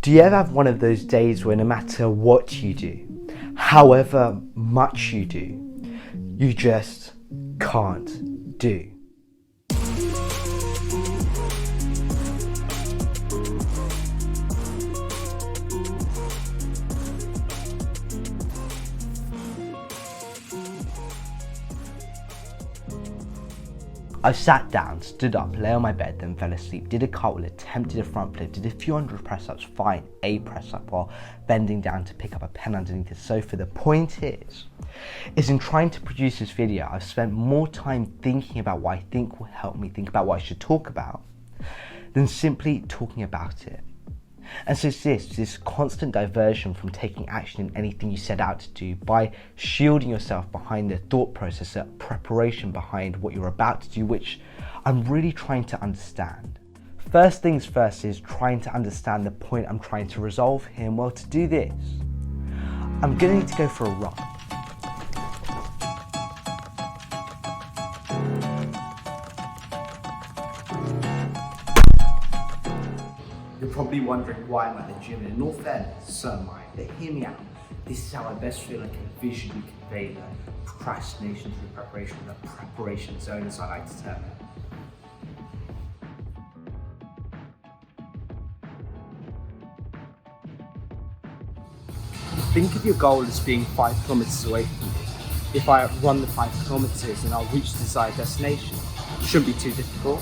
Do you ever have one of those days where no matter what you do, however much you do, you just can't do? I sat down, stood up, lay on my bed, then fell asleep, did a cartwheel, attempted a front flip, did a few hundred press-ups, fine, a press-up, while bending down to pick up a pen underneath the sofa. The point is in trying to produce this video, I've spent more time thinking about what I think will help me think about what I should talk about than simply talking about it. And so it's this constant diversion from taking action in anything you set out to do by shielding yourself behind the thought process, the preparation behind what you're about to do, which I'm really trying to understand. First things first is trying to understand the point I'm trying to resolve here. And well, to do this, I'm going to need to go for a run. You're probably wondering why I'm at the gym, and in all fairness, so am I. But hear me out. This is how I best feel I can visually convey the procrastination through preparation, the preparation zone as I like to term it. Think of your goal as being 5 kilometers away from you. If I run the 5 kilometers and I'll reach the desired destination, it shouldn't be too difficult.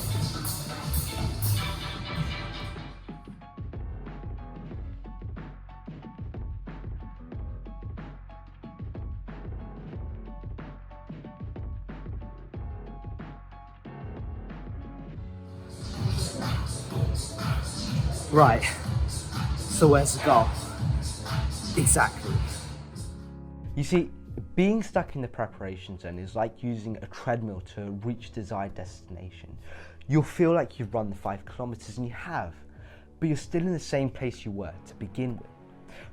Right, so where's the goal? Exactly. You see, being stuck in the preparation zone is like using a treadmill to reach desired destination. You'll feel like you've run the 5 kilometers, and you have, but you're still in the same place you were to begin with.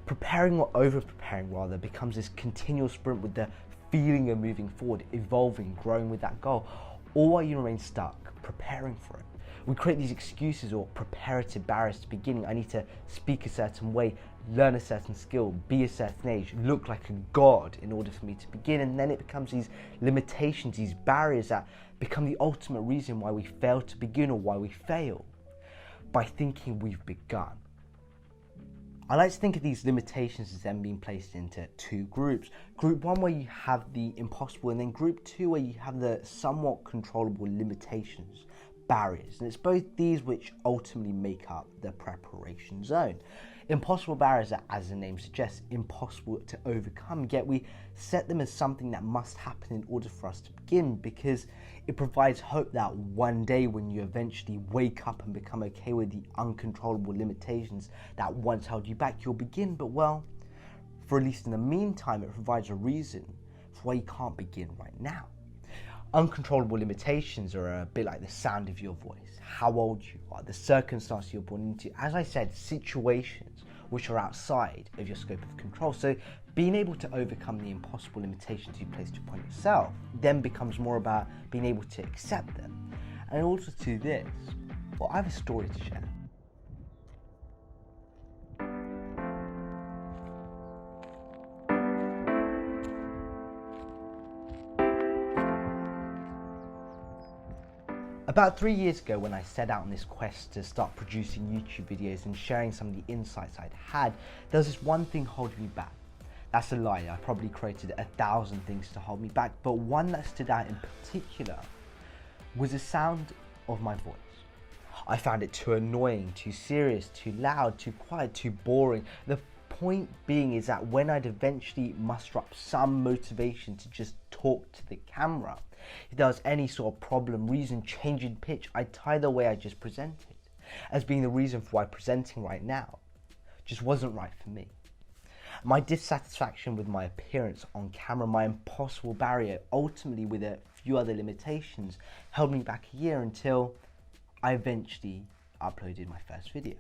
Preparing, or over-preparing rather, becomes this continual sprint with the feeling of moving forward, evolving, growing with that goal, all while you remain stuck, preparing for it. We create these excuses or preparative barriers to beginning. I need to speak a certain way, learn a certain skill, be a certain age, look like a god in order for me to begin. And then it becomes these limitations, these barriers that become the ultimate reason why we fail to begin, or why we fail by thinking we've begun. I like to think of these limitations as then being placed into 2 groups. Group 1 where you have the impossible, and then group 2 where you have the somewhat controllable limitations, barriers. And it's both these which ultimately make up the preparation zone. Impossible barriers are, as the name suggests, impossible to overcome, yet we set them as something that must happen in order for us to begin, because it provides hope that one day when you eventually wake up and become okay with the uncontrollable limitations that once held you back, you'll begin. But well, for at least in the meantime, it provides a reason for why you can't begin right now. Uncontrollable limitations are a bit like the sound of your voice, how old you are, the circumstances you're born into. As I said, situations which are outside of your scope of control. So being able to overcome the impossible limitations you placed upon yourself then becomes more about being able to accept them. And also to this, well, I have a story to share. About 3 years ago, when I set out on this quest to start producing YouTube videos and sharing some of the insights I'd had, there was this one thing holding me back. That's a lie. I probably created 1,000 things to hold me back, but one that stood out in particular was the sound of my voice. I found it too annoying, too serious, too loud, too quiet, too boring. The point being is that when I'd eventually muster up some motivation to just talk to the camera, if there was any sort of problem, reason, change in pitch, I'd tie the way I just presented as being the reason for why presenting right now just wasn't right for me. My dissatisfaction with my appearance on camera, my impossible barrier, ultimately with a few other limitations, held me back a year until I eventually uploaded my first video.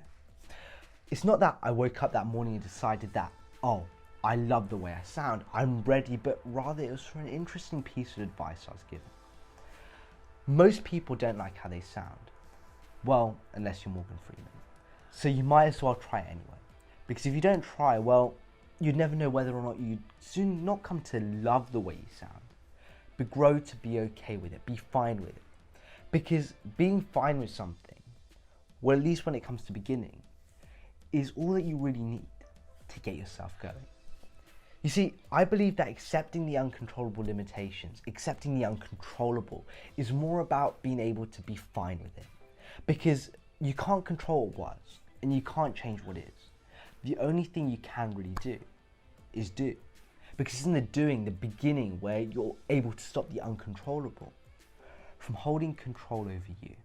It's not that I woke up that morning and decided that, oh, I love the way I sound, I'm ready, but rather it was for an interesting piece of advice I was given. Most people don't like how they sound. Well, unless you're Morgan Freeman. So you might as well try it anyway. Because if you don't try, well, you'd never know whether or not you'd soon not come to love the way you sound, but grow to be okay with it, be fine with it. Because being fine with something, well, at least when it comes to beginning, is all that you really need to get yourself going. You see, I believe that accepting the uncontrollable limitations, accepting the uncontrollable, is more about being able to be fine with it. Because you can't control what was, and you can't change what is. The only thing you can really do is do. Because it's in the doing, the beginning, where you're able to stop the uncontrollable from holding control over you.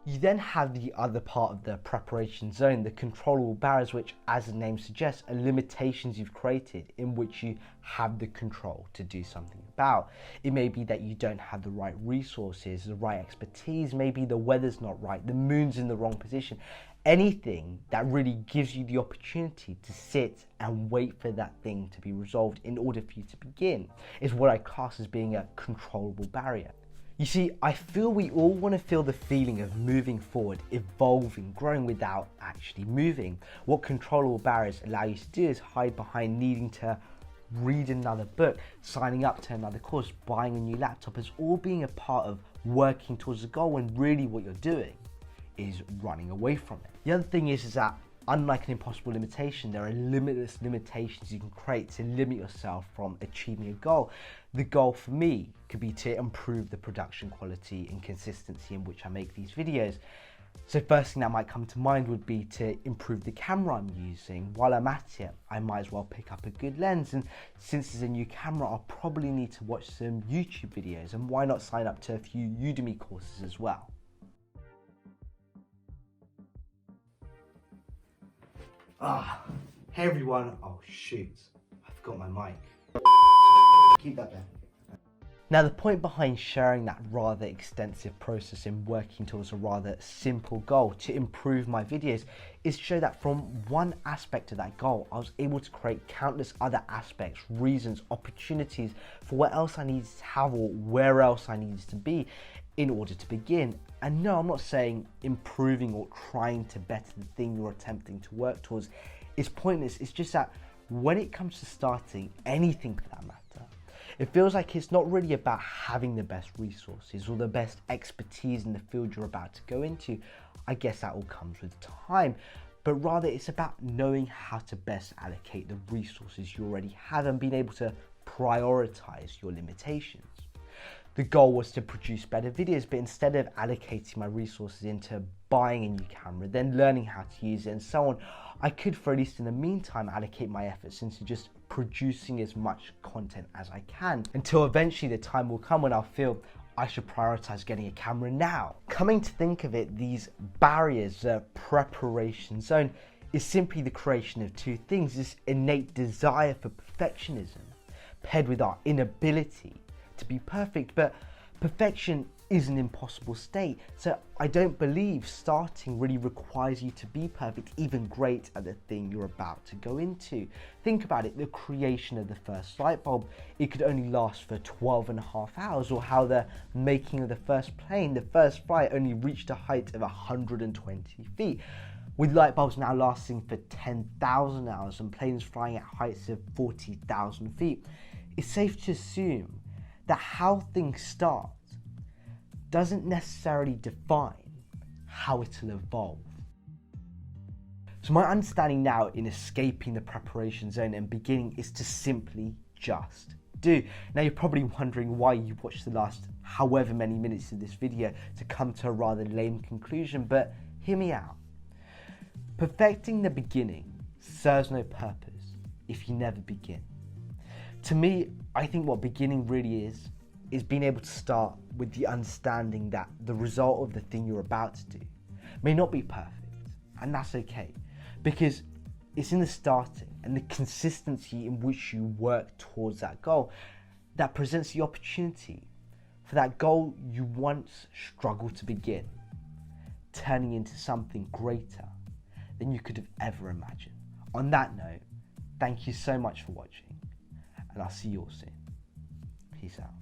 You then have the other part of the preparation zone, the controllable barriers, which, as the name suggests, are limitations you've created in which you have the control to do something about. It may be that you don't have the right resources, the right expertise, maybe the weather's not right, the moon's in the wrong position. Anything that really gives you the opportunity to sit and wait for that thing to be resolved in order for you to begin is what I class as being a controllable barrier. You see, I feel we all want to feel the feeling of moving forward, evolving, growing without actually moving. What controllable barriers allow you to do is hide behind needing to read another book, signing up to another course, buying a new laptop, as all being a part of working towards a goal, when really what you're doing is running away from it. The other thing is that unlike an impossible limitation, there are limitless limitations you can create to limit yourself from achieving a goal. The goal for me could be to improve the production quality and consistency in which I make these videos. So first thing that might come to mind would be to improve the camera I'm using. While I'm at it, I might as well pick up a good lens, and since there's a new camera, I'll probably need to watch some YouTube videos, and why not sign up to a few Udemy courses as well. Hey everyone. Oh shoot, I forgot my mic. Keep that there. Now, the point behind sharing that rather extensive process in working towards a rather simple goal to improve my videos is to show that from one aspect of that goal, I was able to create countless other aspects, reasons, opportunities for what else I needed to have or where else I needed to be in order to begin. And no, I'm not saying improving or trying to better the thing you're attempting to work towards is pointless. It's just that when it comes to starting anything for that matter, it feels like it's not really about having the best resources or the best expertise in the field you're about to go into. I guess that all comes with time, but rather it's about knowing how to best allocate the resources you already have and being able to prioritize your limitations. The goal was to produce better videos, but instead of allocating my resources into buying a new camera, then learning how to use it and so on, I could, for at least in the meantime, allocate my efforts into just producing as much content as I can, until eventually the time will come when I'll feel I should prioritize getting a camera now. Coming to think of it, these barriers, the preparation zone, is simply the creation of two things: this innate desire for perfectionism, paired with our inability to be perfect. But perfection is an impossible state, so I don't believe starting really requires you to be perfect, even great at the thing you're about to go into. Think about it, the creation of the first light bulb, it could only last for 12.5 hours, or how the making of the first plane, the first flight, only reached a height of 120 feet. With light bulbs now lasting for 10,000 hours and planes flying at heights of 40,000 feet, it's safe to assume that how things start doesn't necessarily define how it'll evolve. So my understanding now in escaping the preparation zone and beginning is to simply just do. Now you're probably wondering why you watched the last however many minutes of this video to come to a rather lame conclusion, but hear me out. Perfecting the beginning serves no purpose if you never begin. To me, I think what beginning really is being able to start with the understanding that the result of the thing you're about to do may not be perfect, and that's okay, because it's in the starting and the consistency in which you work towards that goal that presents the opportunity for that goal you once struggled to begin, turning into something greater than you could have ever imagined. On that note, thank you so much for watching, and I'll see you all soon. Peace out.